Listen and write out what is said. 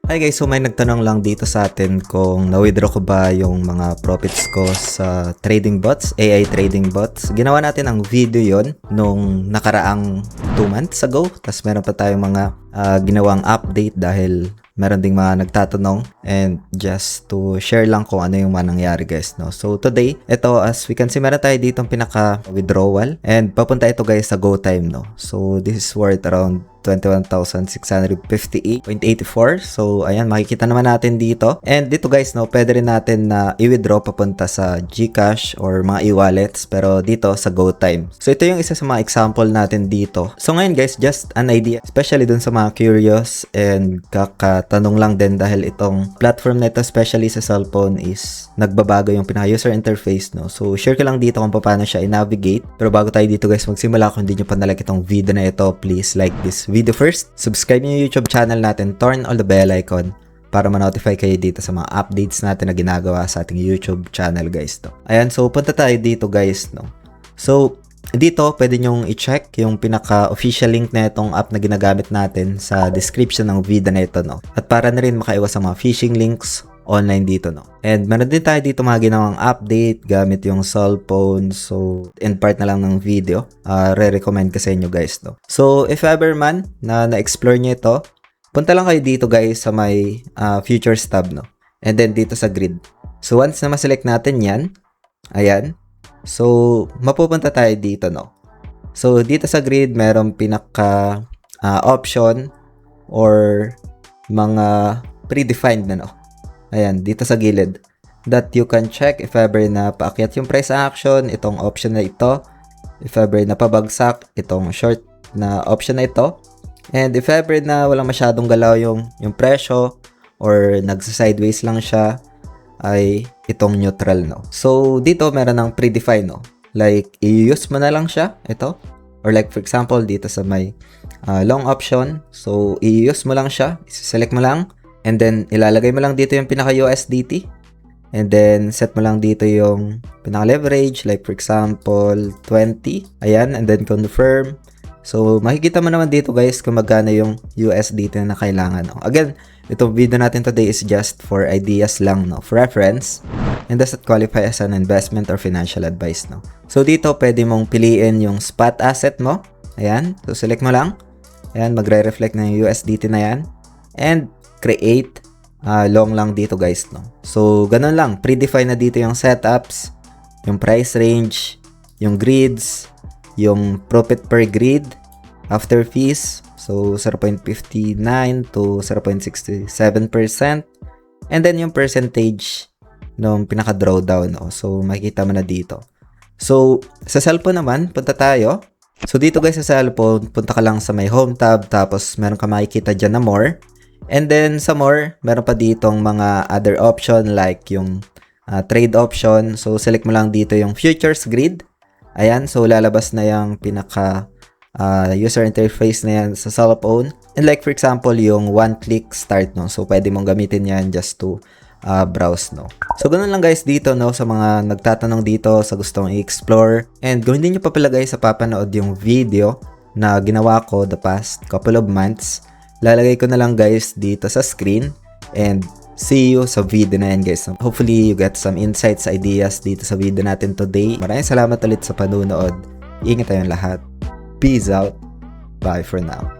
Hi guys, so may nagtanong lang dito sa atin kung na-withdraw ko ba yung mga profits ko sa trading bots, AI trading bots. Ginawa natin ang video yon nung nakaraang 2 months ago. Tapos meron pa tayong mga ginawang update dahil meron ding mga nagtatanong, and just to share lang kung ano yung nangyari guys, no. So today, ito as we can see, meron tayo ditong pinaka withdrawal and papunta ito guys sa GoTime, no. So this is worth around 21,658.84. So, ayan, makikita naman natin dito. And dito guys, no, pwede rin natin na i-withdraw papunta sa GCash or mga e-wallets, pero dito sa GoTime. So, ito yung isa sa mga example natin dito. So, ngayon guys, just an idea, especially dun sa mga curious and kakatanong lang din dahil itong platform na ito, especially sa cellphone, is nagbabago yung pinaka-user interface, no. So, share ko lang dito kung paano siya i-navigate. Pero bago tayo dito guys, magsimula, kung hindi nyo pa nalike itong video na ito, please like this video first, subscribe nyo yung YouTube channel natin, turn on the bell icon para ma-notify kayo dito sa mga updates natin na ginagawa sa ating YouTube channel guys, no. Ayan, so punta tayo dito guys, no. So dito pwede nyong i-check yung pinaka-official link na itong app na ginagamit natin sa description ng video na ito, no. At para na rin makaiwas sa mga phishing links online dito, no. And meron din tayo dito mga ginawang update gamit yung cellphone. So, in part na lang ng video, re-recommend ko sa inyo guys, no. So, if ever man na na-explore nyo ito, punta lang kayo dito guys sa may futures tab, no. And then dito sa grid. So, once na ma-select natin yan, ayan. So, mapupunta tayo dito, no. So, dito sa grid, merong pinaka option or mga predefined na, no. Ayan, dito sa gilid, that you can check if ever na paakyat yung price action, itong option na ito. If ever na pabagsak, itong short na option na ito. And if ever na walang masyadong galaw yung presyo or nagsa-sideways lang siya, ay itong neutral, no. So, dito meron ng predefined, no. Like, i-use mo na lang siya, ito. Or like, for example, dito sa may long option. So, i-use mo lang siya, i-select mo lang. And then, ilalagay mo lang dito yung pinaka-USDT. And then, set mo lang dito yung pinaka-leverage. Like, for example, 20. Ayan. And then, confirm. So, makikita mo naman dito, guys, kung magkano yung USDT na kailangan, no? Again, itong video natin today is just for ideas lang, no? For reference. And does not qualify as an investment or financial advice, no? So, dito, pwede mong piliin yung spot asset mo. Ayan. So, select mo lang. Ayan. Magre-reflect na yung USDT na yan. And create long lang dito guys, no. So ganun lang, predefine na dito yung setups, yung price range, yung grids, yung profit per grid after fees, so 0.59 to 0.67%, and then yung percentage ng pinaka drawdown, no. So makikita mo na dito. So sa cellphone naman, punta tayo. So dito guys sa cellphone, punta ka lang sa may home tab, tapos meron ka makikita dyan na more. And then sa more, meron pa ditong mga other option like yung trade option. So select mo lang dito yung futures grid. Ayan, so lalabas na yung pinaka user interface na yan sa cellphone. And like for example, yung one click start, no. So pwede mong gamitin yan just to browse, no. So ganun lang guys dito, no, sa mga nagtatanong dito, sa gustong i-explore. And kung hindi nyo pa pala guys sa papanood yung video na ginawa ko the past couple of months, lalagay ko na lang guys dito sa screen, and see you sa video na yan guys. Hopefully you get some insights, ideas dito sa video natin today. Maraming salamat ulit sa panunood. Ingat tayong lahat. Peace out. Bye for now.